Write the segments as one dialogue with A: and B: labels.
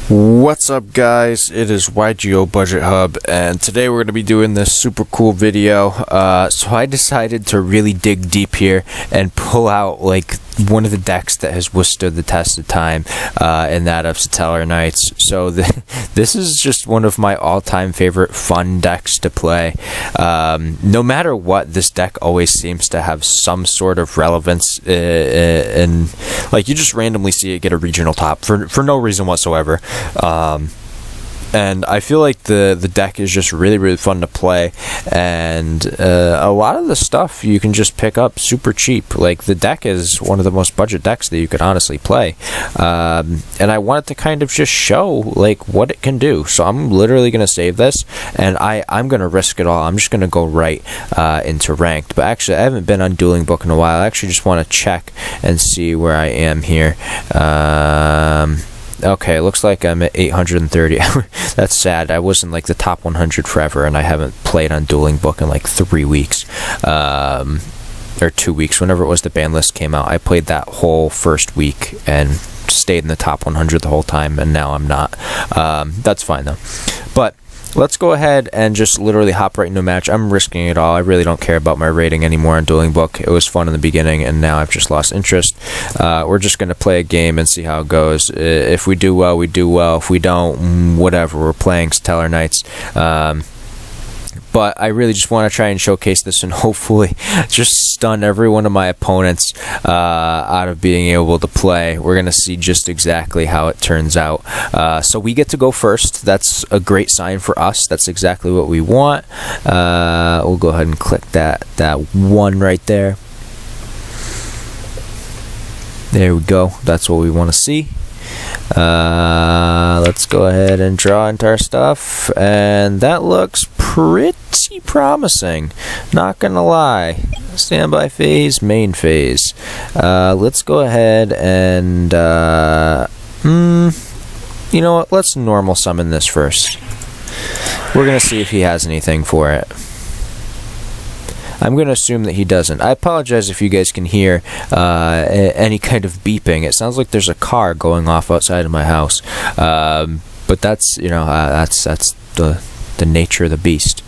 A: What's up, guys? It is YGO Budget Hub, and today we're going to be doing this super cool video. So I decided to really dig deep here and pull out like one of the decks that has withstood the test of time, and that of Satellarknight. So this is just one of my all-time favorite fun decks to play. No matter what, this deck always seems to have some sort of relevance, and like you just randomly see it get a regional top for no reason whatsoever. And I feel like the deck is just really fun to play, and a lot of the stuff you can just pick up super cheap. Like, the deck is one of the most budget decks that you could honestly play, and I wanted to kind of just show like what it can do. So I'm literally gonna save this, and I'm gonna risk it all. I'm just gonna go right into ranked. But actually, I haven't been on Dueling Book in a while. I actually just want to check and see where I am here. Okay, looks like I'm at 830. That's sad. I was in like the top 100 forever, and I haven't played on Dueling Book in like 3 weeks. Or 2 weeks, whenever it was the ban list came out. I played that whole first week and stayed in the top 100 the whole time, and now I'm not. That's fine though. But let's go ahead and just literally hop right into a match. I'm risking it all. I really don't care about my rating anymore on Dueling Book. It was fun in the beginning, and now I've just lost interest. We're just going to play a game and see how it goes. If we do well, we do well. If we don't, whatever. We're playing Satellarknight. But I really just want to try and showcase this and hopefully just stun every one of my opponents out of being able to play. We're going to see just exactly how it turns out. So we get to go first. That's a great sign for us. That's exactly what we want. We'll go ahead and click that one right there. There we go. That's what we want to see. Let's go ahead and draw into our stuff, and that looks pretty promising, not gonna lie. Standby phase, main phase. Let's go ahead and you know what, let's normal summon this first. We're gonna see if he has anything for it. I'm going to assume that he doesn't. I apologize if you guys can hear any kind of beeping. It sounds like there's a car going off outside of my house. But that's, you know, that's the nature of the beast.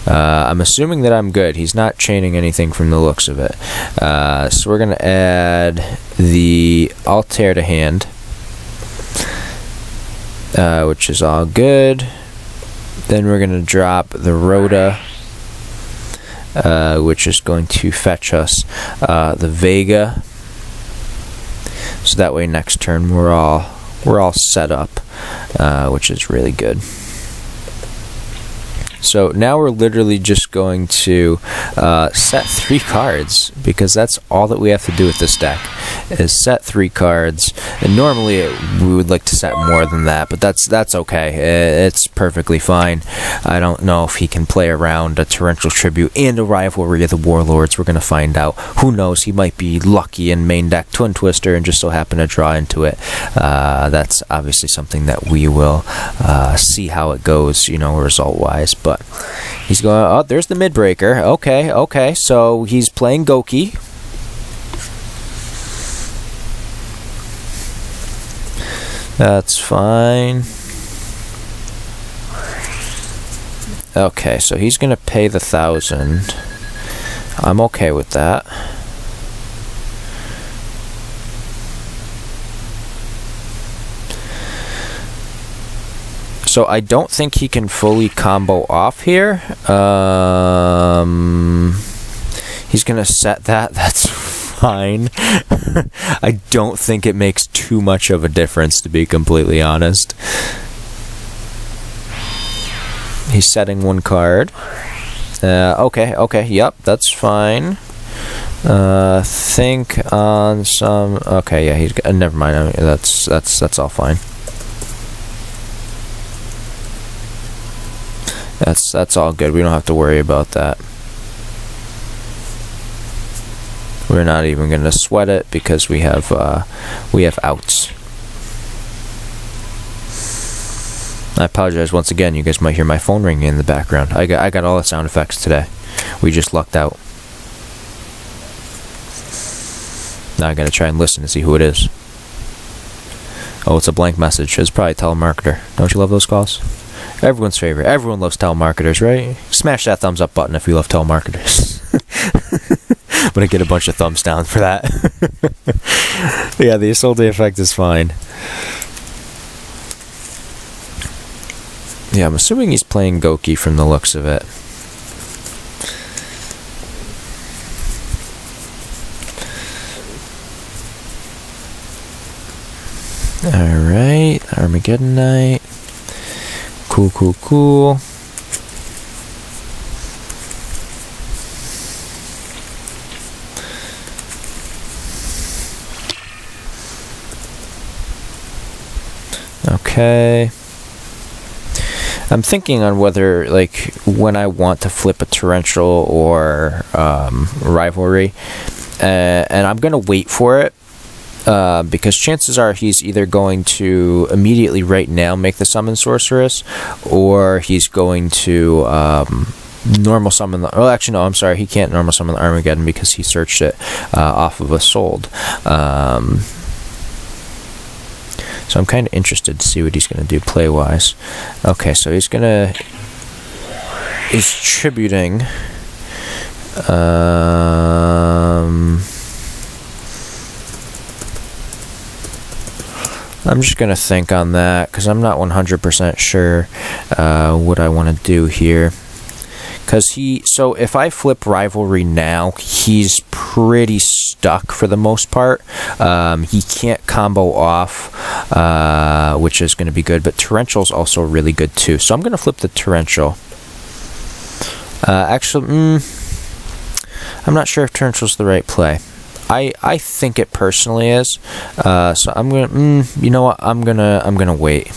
A: I'm assuming that I'm good. He's not chaining anything from the looks of it. So we're going to add the Altair to hand, which is all good. Then we're going to drop the Rhoda, which is going to fetch us the Vega, so that way next turn we're all set up, which is really good. So now we're literally just going to set 3 cards, because that's all that we have to do with this deck, is set 3 cards. And normally we would like to set more than that, but that's okay. It's perfectly fine. I don't know if he can play around a Torrential Tribute and a Rivalry of the Warlords. We're going to find out. Who knows? He might be lucky in main deck Twin Twister and just so happen to draw into it. That's obviously something that we will see how it goes, you know, result-wise. But he's going, oh, there's the mid-breaker. Okay, so he's playing Goki. That's fine. Okay, so he's gonna pay the 1,000. I'm okay with that. So I don't think he can fully combo off here. He's gonna set that. That's fine. I don't think it makes too much of a difference, to be completely honest. He's setting 1 card. Okay, yep, that's fine. Think on some. Okay, yeah, he's. Never mind. I mean, that's all fine. That's all good. We don't have to worry about that. We're not even going to sweat it because we have outs. I apologize once again. You guys might hear my phone ringing in the background. I got all the sound effects today. We just lucked out. Now I got to try and listen to see who it is. Oh, it's a blank message. It's probably telemarketer. Don't you love those calls? Everyone's favorite. Everyone loves telemarketers, right? Smash that thumbs up button if you love telemarketers. I'm gonna get a bunch of thumbs down for that. Yeah, the Isolde effect is fine. Yeah, I'm assuming he's playing Goki from the looks of it. Alright, Armageddon Knight. Cool, cool, cool. Okay. I'm thinking on whether, like, when I want to flip a Torrential or Rivalry, and I'm going to wait for it, because chances are he's either going to immediately right now make the Summon Sorceress, or he's going to normal summon the... Oh, actually, no, I'm sorry. He can't normal summon the Armageddon because he searched it off of a Sold. So I'm kind of interested to see what he's going to do play-wise. Okay, so he's going to... He's tributing... I'm just going to think on that, because I'm not 100% sure what I want to do here. Because so if I flip Rivalry now, he's pretty stuck for the most part. He can't combo off, which is going to be good, but Torrential's also really good too. So I'm going to flip the Torrential. Actually, I'm not sure if Torrential's the right play. I think it personally is. So I'm gonna, you know what? I'm gonna wait.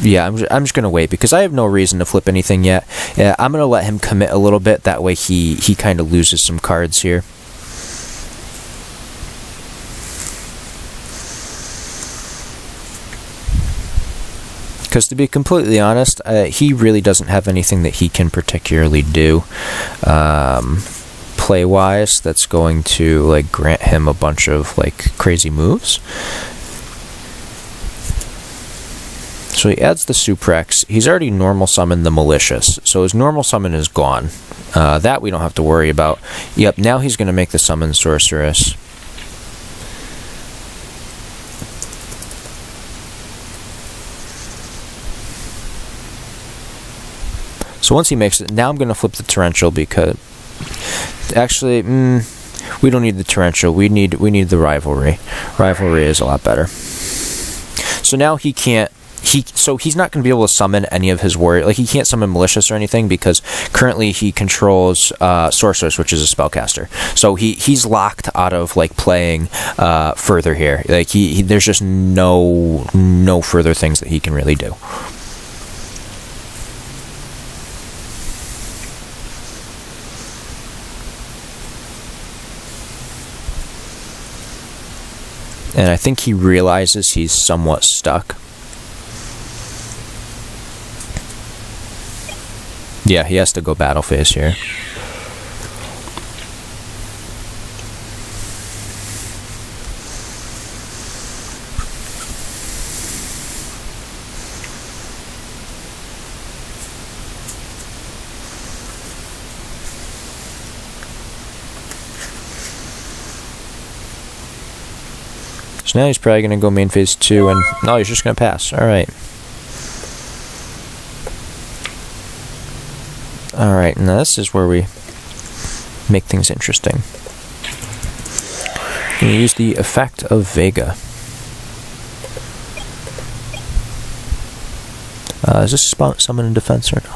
A: Yeah, I'm just gonna wait because I have no reason to flip anything yet. Yeah, I'm gonna let him commit a little bit. That way he kind of loses some cards here. Because to be completely honest, he really doesn't have anything that he can particularly do play-wise that's going to like grant him a bunch of like crazy moves. So he adds the Suprex. He's already normal summoned the Malicious, so his normal summon is gone. That we don't have to worry about. Yep, now he's going to make the Summon Sorceress. So once he makes it, now I'm going to flip the Torrential because... Actually, we don't need the Torrential. We need the Rivalry. Rivalry is a lot better. So now he can't... So he's not going to be able to summon any of his warrior. Like, he can't summon Malicious or anything because currently he controls Sorceress, which is a spellcaster. So he's locked out of like playing further here. Like there's just no further things that he can really do. And I think he realizes he's somewhat stuck. Yeah, he has to go battle phase here. So now he's probably going to go main phase 2, and no, he's just going to pass. Alright. Alright, now this is where we make things interesting. I'm going to use the effect of Vega. Is this summon in defense or no?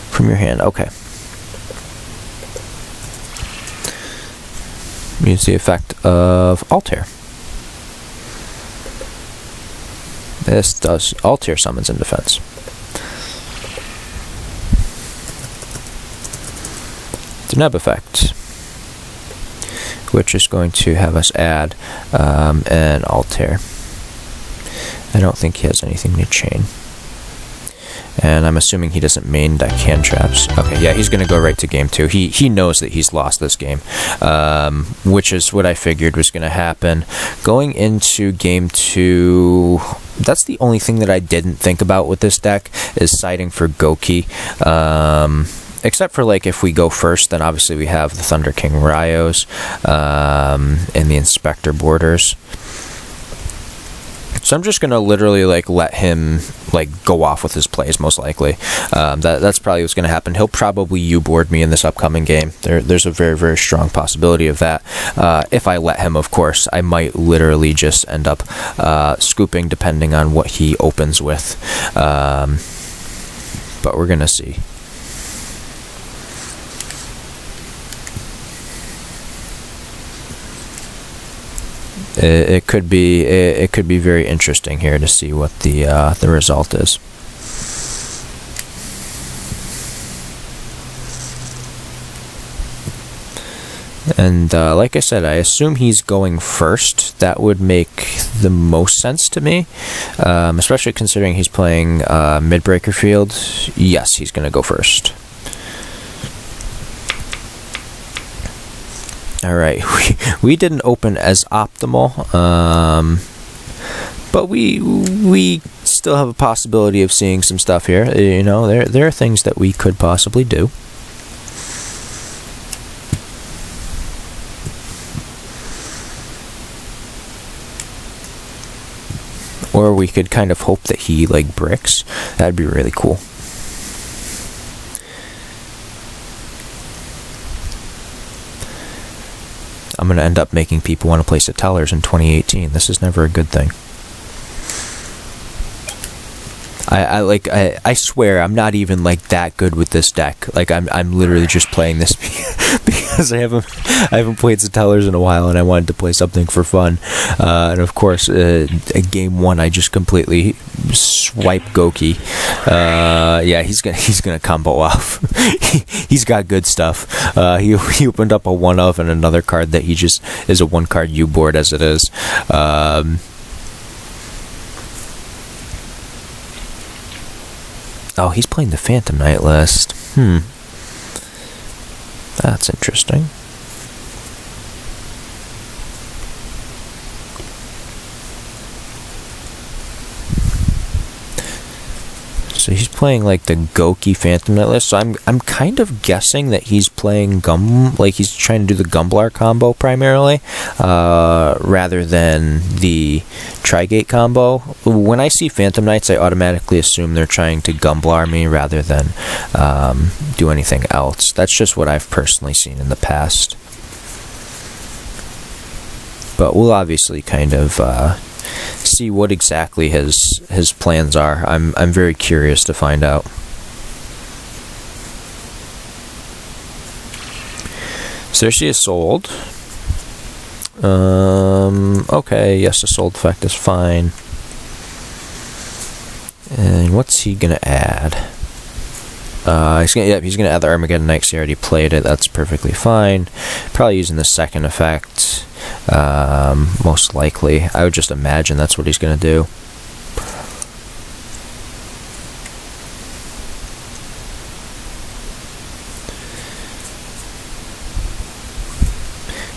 A: From your hand, okay. Use the effect of Altair. This does Altair summons in defense. The Neb effect, which is going to have us add an Altair. I don't think he has anything to chain. And I'm assuming he doesn't main deck hand traps. Okay, yeah, he's going to go right to game 2. He knows that he's lost this game, which is what I figured was going to happen. Going into game 2, that's the only thing that I didn't think about with this deck, is siding for Goki. Except for, like, if we go first, then obviously we have the Thunder King Raios and the Inspector Borders. So I'm just going to literally, like, let him, like, go off with his plays, most likely. That's probably what's going to happen. He'll probably U-board me in this upcoming game. There's a very, very strong possibility of that. If I let him, of course, I might literally just end up scooping, depending on what he opens with. But we're going to see. It could be very interesting here to see what the result is. And like I said, I assume he's going first. That would make the most sense to me, especially considering he's playing Midbreaker Field. Yes, he's going to go first. Alright, we didn't open as optimal, but we still have a possibility of seeing some stuff here. You know, there are things that we could possibly do. Or we could kind of hope that he, like, bricks. That'd be really cool. I'm going to end up making people want to play Satellars in 2018. This is never a good thing. I swear I'm not even, like, that good with this deck. Like, I'm literally just playing this because I haven't played Satellarknight in a while, and I wanted to play something for fun. And of course, game 1 I just completely swipe Goki. Yeah, he's gonna combo off. He's got good stuff. He opened up a 1-of and another card that he just is a 1-card U-board as it is. Oh, he's playing the Phantom Knight list. That's interesting. So he's playing, like, the Goki Phantom Knight list. So I'm kind of guessing that he's playing he's trying to do the Gumblar combo primarily, rather than the Trigate combo. When I see Phantom Knights, I automatically assume they're trying to Gumblar me rather than do anything else. That's just what I've personally seen in the past. But we'll obviously kind of see what exactly his plans are. I'm very curious to find out. So there she is sold. Okay, yes, the sold effect is fine. And what's he gonna add? He's gonna add the Armageddon Knight, 'cause he already played it. That's perfectly fine. Probably using the second effect. Most likely. I would just imagine that's what he's gonna do.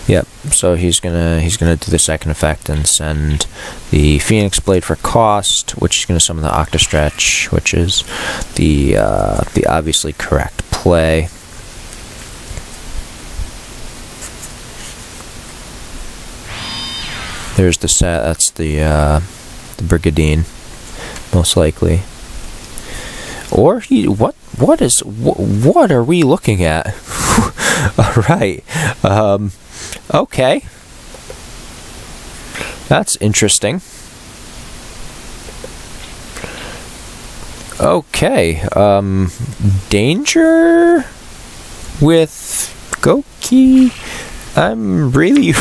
A: Yep, so he's gonna do the second effect and send the Phoenix Blade for cost, which is gonna summon the Octastretch, which is the obviously correct play. There's the set. That's the Brigadine, most likely. Or he what are we looking at? All right. Okay. That's interesting. Okay. Danger with Goki. I'm really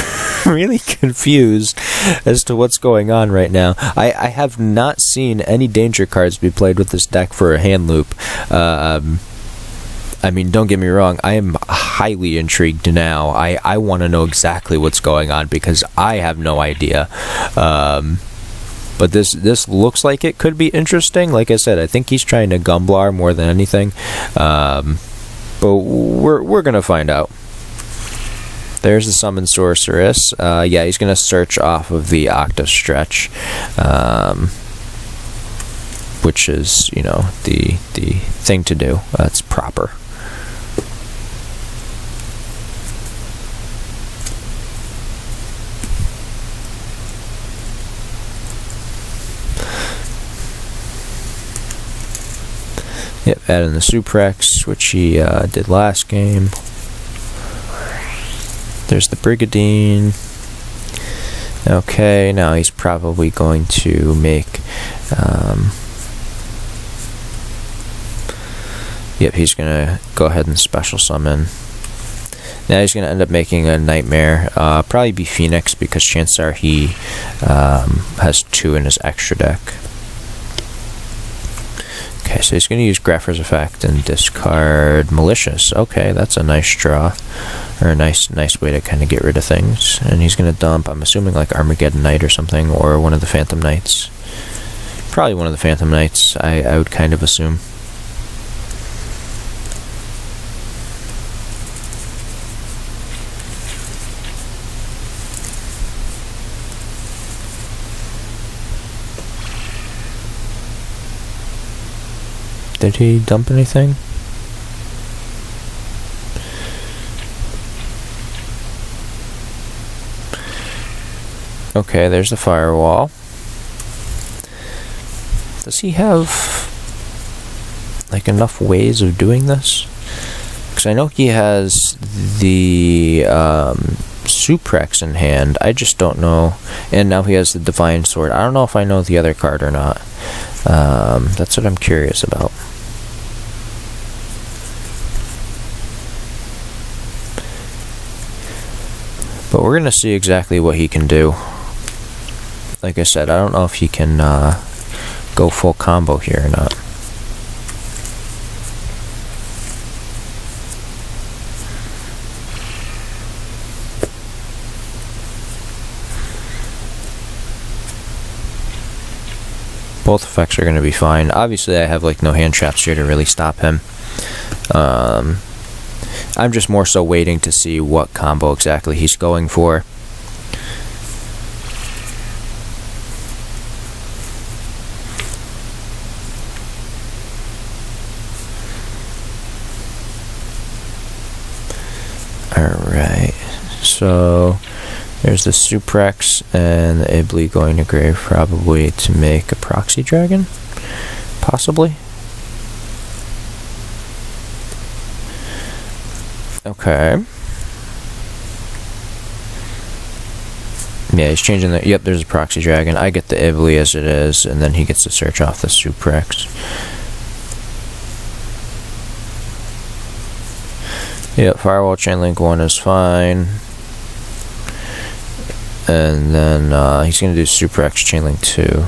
A: really confused as to what's going on right now. I have not seen any danger cards be played with this deck for a hand loop. I mean, don't get me wrong, I am highly intrigued now. I want to know exactly what's going on because I have no idea. But this looks like it could be interesting. Like I said, I think he's trying to Gumblar more than anything. But we're gonna find out. There's the Summon Sorceress. Yeah, he's gonna search off of the Octa stretch, which is, you know, the thing to do. That's proper. Yep, add in the Suprex, which he did last game. There's the Brigadine. Okay, now he's probably going to make... yep, he's going to go ahead and special summon. Now he's going to end up making a Nightmare. Probably be Phoenix, because chances are he has 2 in his extra deck. Okay, so he's going to use Grapher's Effect and discard Malicious. Okay, that's a nice draw, or a nice way to kind of get rid of things. And he's going to dump, I'm assuming, like Armageddon Knight or something, or one of the Phantom Knights. Probably one of the Phantom Knights, I would kind of assume. Did he dump anything? Okay, there's the Firewall. Does he have like enough ways of doing this? Because I know he has the Suprex in hand. I just don't know. And now he has the Divine Sword. I don't know if I know the other card or not. That's what I'm curious about. But we're going to see exactly what he can do. Like I said, I don't know if he can go full combo here or not. Both effects are going to be fine. Obviously, I have like no hand traps here to really stop him. I'm just more so waiting to see what combo exactly he's going for. Alright, so there's the Suprex and the Ibly going to grave, probably to make a Proxy Dragon, possibly. Okay. Yeah, he's changing the... Yep, there's a Proxy Dragon. I get the Ibly as it is, and then he gets to search off the Suprex. Yep, Firewall Chainlink 1 is fine. And then he's going to do Suprex Chainlink 2.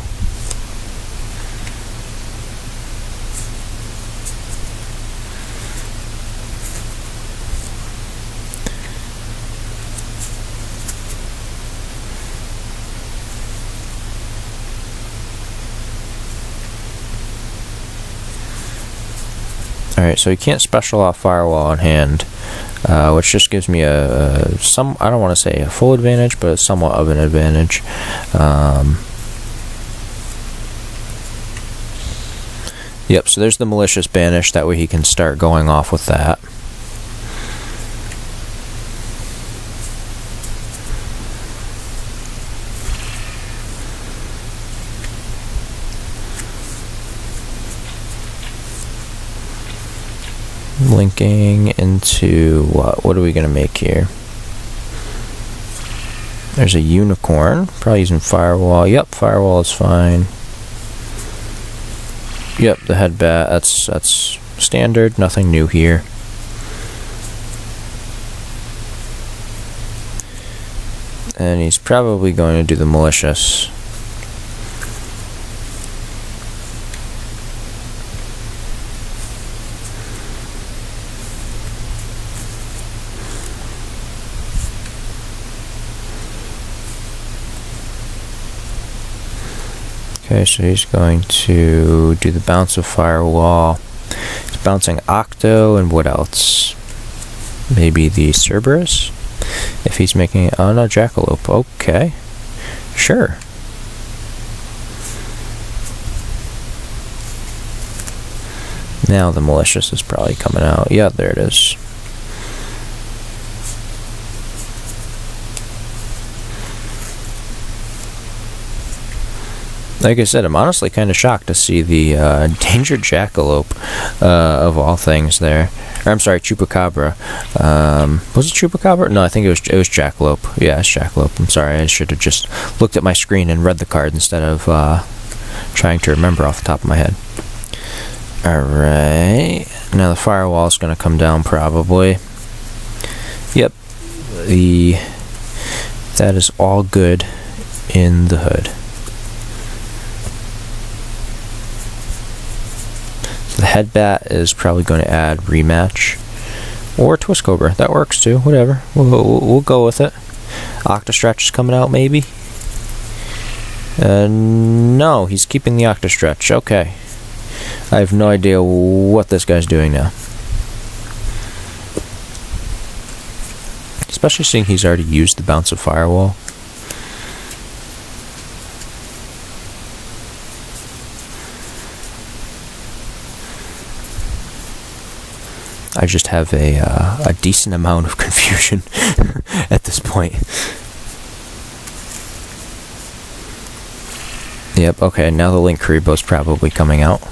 A: Alright, so he can't special off Firewall on hand, which just gives me I don't want to say a full advantage, but somewhat of an advantage. Yep, so there's the Malicious Banish, that way he can start going off with that. Linking into what are we going to make here? There's a Unicorn, probably using Firewall. Yep, Firewall is fine. Yep, the Headbat, that's standard, nothing new here. And he's probably going to do the Malicious. Okay, so he's going to do the bounce of Firewall. He's bouncing Octo, and what else? Maybe the Cerberus? If he's making... Oh, no, Jackalope. Okay. Sure. Now the Malicious is probably coming out. Yeah, there it is. Like I said, I'm honestly kind of shocked to see the Endangered Jackalope of all things there. Or, I'm sorry, Chupacabra. Was it Chupacabra? No, I think it was Jackalope. Yeah, it's Jackalope. I'm sorry, I should have just looked at my screen and read the card instead of trying to remember off the top of my head. Alright, now the Firewall is going to come down probably. Yep, that is all good in the hood. So the Headbat is probably going to add Rematch. Or Twist Cobra, that works too, whatever. We'll go with it. Octastretch is coming out maybe? No, he's keeping the Octastretch, okay. I have no idea what this guy's doing now. Especially seeing he's already used the Bounce of Firewall. I just have a decent amount of confusion at this point. Yep, okay, now the Link Karibo's probably coming out.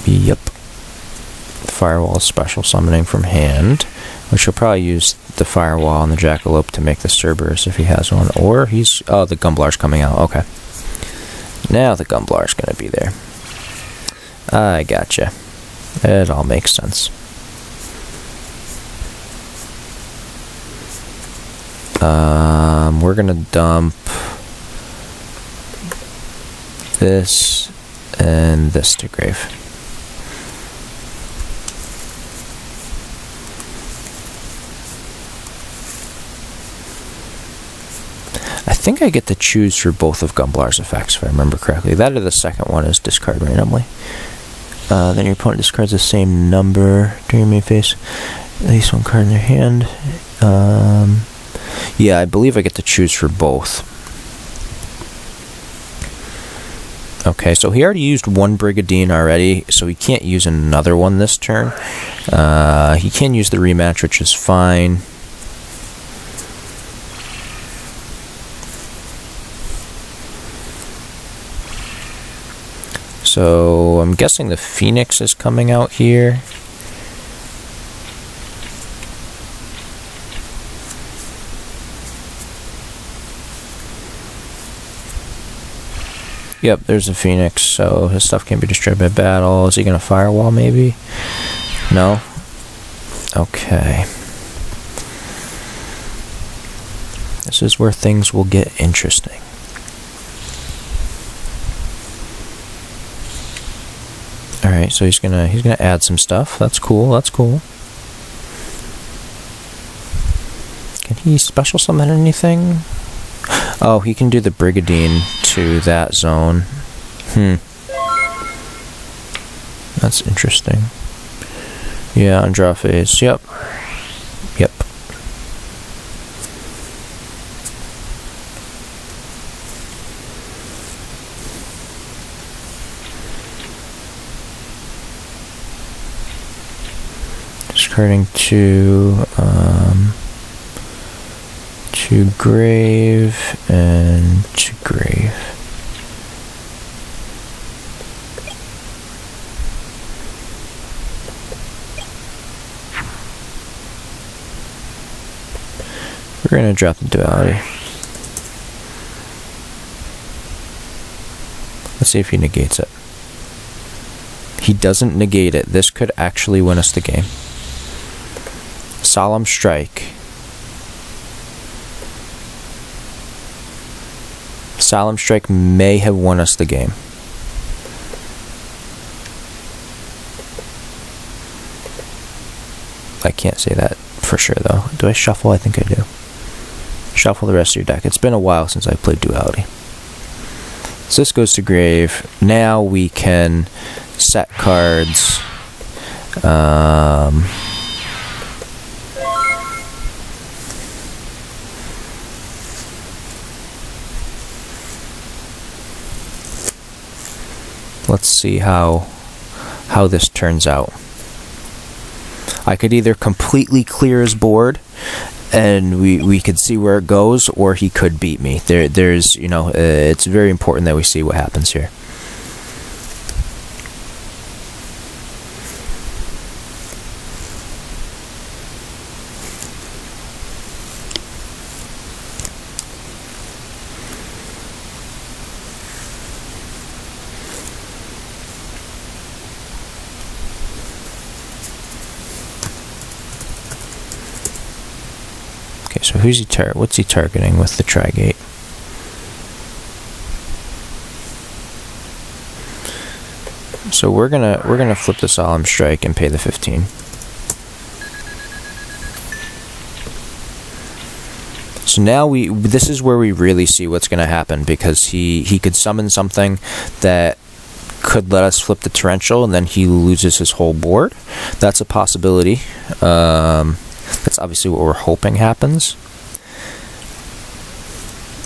A: Yep. Firewall special summoning from hand, which will probably use the Firewall and the Jackalope to make the Cerberus if he has one. Or he's... Oh, the Gumblar's coming out. Okay. Now the Gumblar's going to be there. I gotcha. It all makes sense. We're going to dump this and this to grave. I think I get to choose for both of Gumblar's effects, if I remember correctly. That or the second one is discard randomly. Then your opponent discards the same number during your main phase. At least one card in their hand. Yeah, I believe I get to choose for both. Okay, so he already used one Brigadine already, so he can't use another one this turn. He can use the rematch, which is fine. So I'm guessing the Phoenix is coming out here. Yep, there's a Phoenix, so his stuff can't be destroyed by battle. Is he going to Firewall, maybe? No? Okay. This is where things will get interesting. Alright, so he's gonna add some stuff. That's cool, that's cool. Can he special summon anything? Oh, he can do the Brigadine to that zone. That's interesting. Yeah, on draw phase. Yep. Yep. Discarding to grave and to grave. We're going to drop the duality. Let's see if he negates it. He doesn't negate it. This could actually win us the game. Solemn Strike. Solemn Strike may have won us the game. I can't say that for sure, though. Do I shuffle? I think I do. Shuffle the rest of your deck. It's been a while since I played Duality. So this goes to grave. Now we can set cards. Let's see how this turns out. I could either completely clear his board and we could see where it goes, or he could beat me. There's, you know, it's very important that we see what happens here. So who's he what's he targeting with the Trigate? So we're gonna flip the Solemn Strike and pay the 15. So now this is where we really see what's gonna happen, because he could summon something that could let us flip the Torrential, and then he loses his whole board. That's a possibility. That's obviously what we're hoping happens.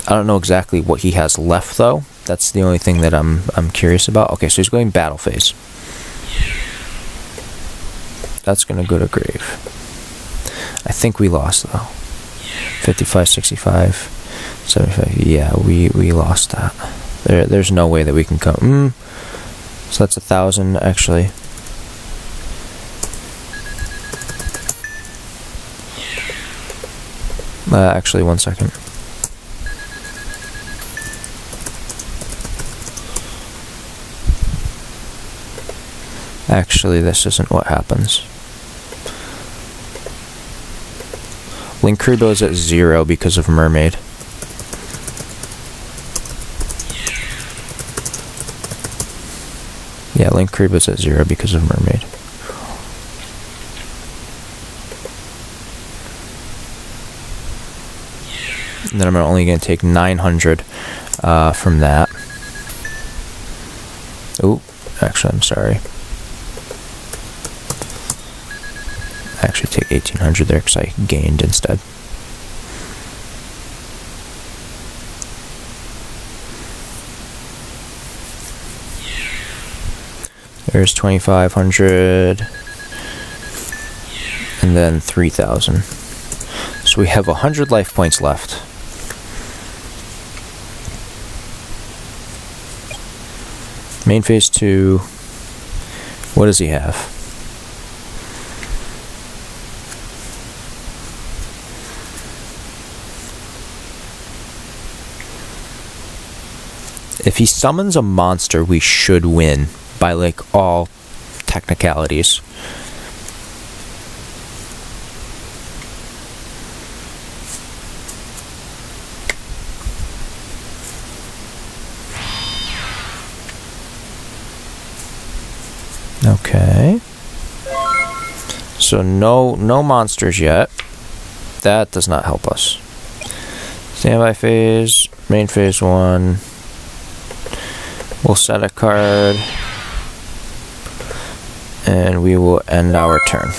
A: I don't know exactly what he has left, though. That's the only thing that I'm curious about. Okay, so he's going Battle Phase. That's going to go to grave. I think we lost, though. 55, 65, 75. Yeah, we lost that. There's no way that we can come. So that's 1,000, actually. Actually, 1 second. Actually, this isn't what happens. Linkuriboh is at 0 because of Mermaid. Yeah, Linkuriboh is at 0 because of Mermaid. And then I'm only going to take 900 from that. Oh, actually, I'm sorry. Actually take 1800 there because I gained instead. There's 2500 and then 3000. So we have 100 life points left. Main phase 2. What does he have? If he summons a monster, we should win by, like, all technicalities. Okay. So no monsters yet. That does not help us. Standby phase, main phase 1. We'll set a card, and we will end our turn.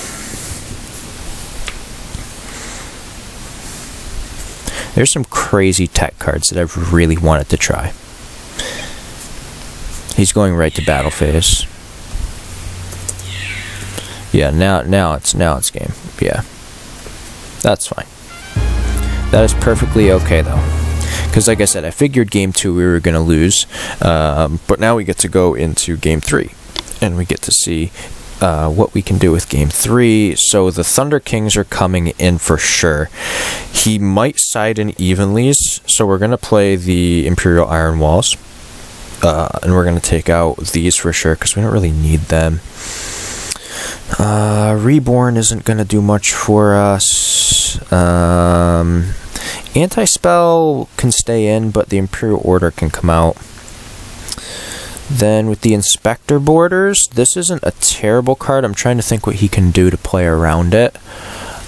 A: There's some crazy tech cards that I've really wanted to try. He's going right to battle phase. Yeah, now it's game. Yeah, that's fine. That is perfectly okay, though. Because, like I said, I figured game 2 we were going to lose, but now we get to go into game 3, and we get to see what we can do with game 3. So the Thunder Kings are coming in for sure. He might side in Evenlies, so we're going to play the Imperial Iron Walls, and we're going to take out these for sure, because we don't really need them. Reborn isn't going to do much for us. Anti-Spell can stay in, but the Imperial Order can come out. Then with the Inspector Borders, this isn't a terrible card. I'm trying to think what he can do to play around it.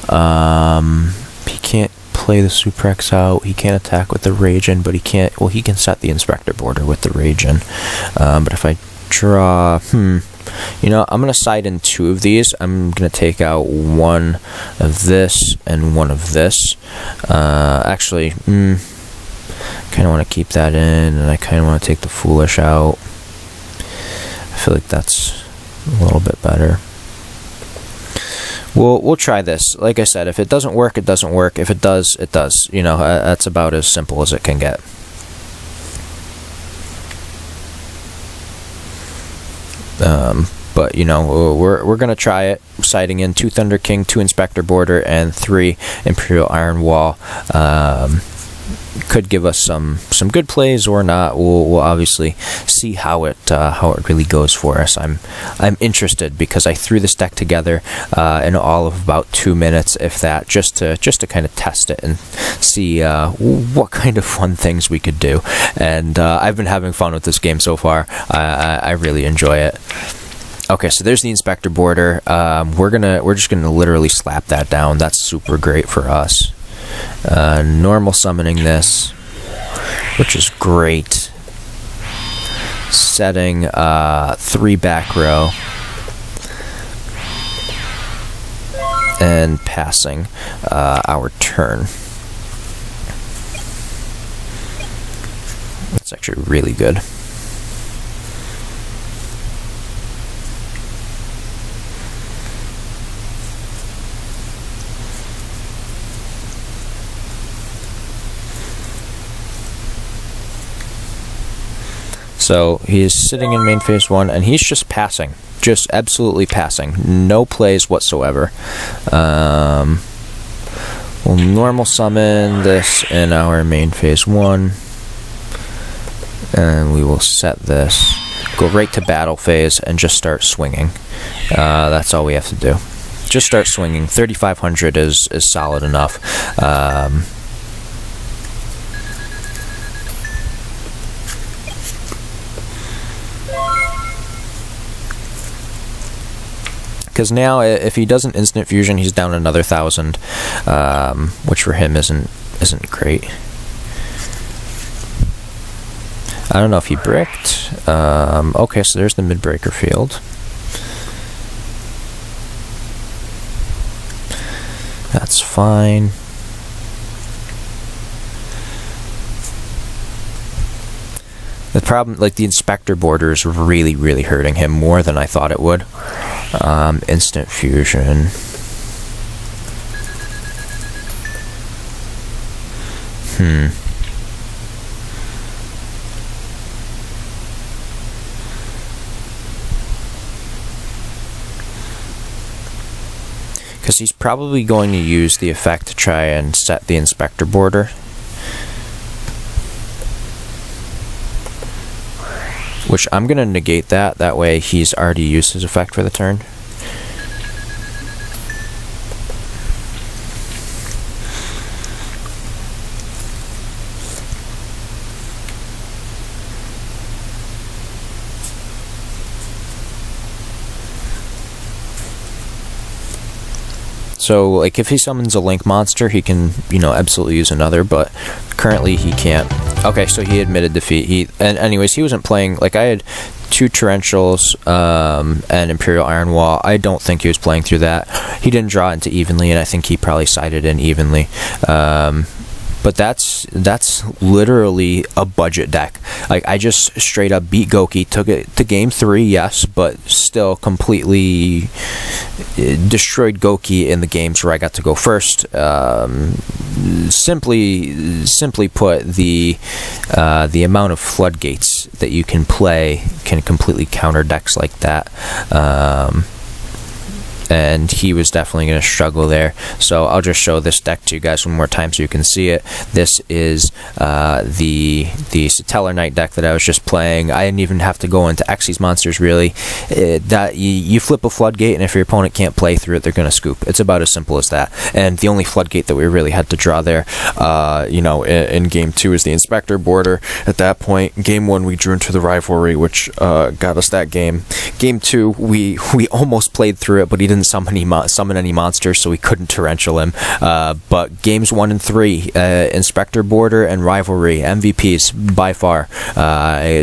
A: He can't play the Suprex out. He can't attack with the Ragin, but he can't... Well, he can set the Inspector Border with the Ragin. But if I draw... You know, I'm going to side in 2 of these. I'm going to take out one of this and one of this. Actually, kind of want to keep that in, and I kind of want to take the Foolish out. I feel like that's a little bit better. We'll try this. Like I said, if it doesn't work, it doesn't work. If it does, it does. You know, that's about as simple as it can get. But, you know, we're going to try it, siding in 2 Thunder King, 2 Inspector Border, and 3 Imperial Iron Wall. Could give us some good plays or not. We'll obviously see how it really goes for us. I'm interested because I threw this deck together in all of about 2 minutes, if that, just to kind of test it and see what kind of fun things we could do. And I've been having fun with this game so far. I really enjoy it. Okay, so there's the Inspector Border. We're just gonna literally slap that down. That's super great for us. Normal summoning this, which is great. Setting 3 back row and passing our turn. That's actually really good. So he is sitting in main phase 1, and he's just passing. Just absolutely passing. No plays whatsoever. We'll normal summon this in our main phase 1. And we will set this. Go right to battle phase and just start swinging. That's all we have to do. Just start swinging. 3,500 is solid enough. Because now, if he doesn't instant fusion, he's down another 1,000, which for him isn't great. I don't know if he bricked. Okay, so there's the mid-breaker field. That's fine. The problem, like the Inspector Border, is really, really hurting him more than I thought it would. Instant fusion. Because he's probably going to use the effect to try and set the Inspector Border. Which I'm going to negate that. That way he's already used his effect for the turn. So, like, if he summons a Link monster, he can, you know, absolutely use another, but currently he can't. Okay, so he admitted defeat. And anyways, he wasn't playing, like, I had 2 Torrentials and Imperial Iron Wall. I don't think he was playing through that. He didn't draw into evenly, and I think he probably sided in evenly. But that's literally a budget deck. Like, I just straight up beat Goki, took it to game 3, yes, but still completely destroyed Goki in the games where I got to go first. Simply put, the amount of floodgates that you can play can completely counter decks like that. and he was definitely going to struggle there. So I'll just show this deck to you guys one more time so you can see it. This is the Satellarknight deck that I was just playing. I didn't even have to go into Xyz monsters really. That you flip a floodgate, and if your opponent can't play through it, they're going to scoop. It's about as simple as that. And the only floodgate that we really had to draw there, in game 2 is the Inspector Border. At that point, game 1 we drew into the Rivalry, which got us that game. Game 2 we almost played through it, but he didn't summon any monsters, so we couldn't torrential him. But games 1 and 3, Inspector Border and Rivalry, MVPs by far.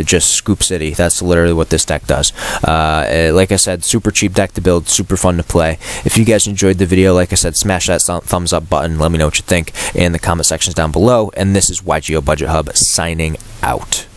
A: Just scoop city. That's literally what this deck does. Like I said, super cheap deck to build, super fun to play. If you guys enjoyed the video, like I said, smash that thumbs up button. Let me know what you think in the comment sections down below. And this is YGO Budget Hub signing out.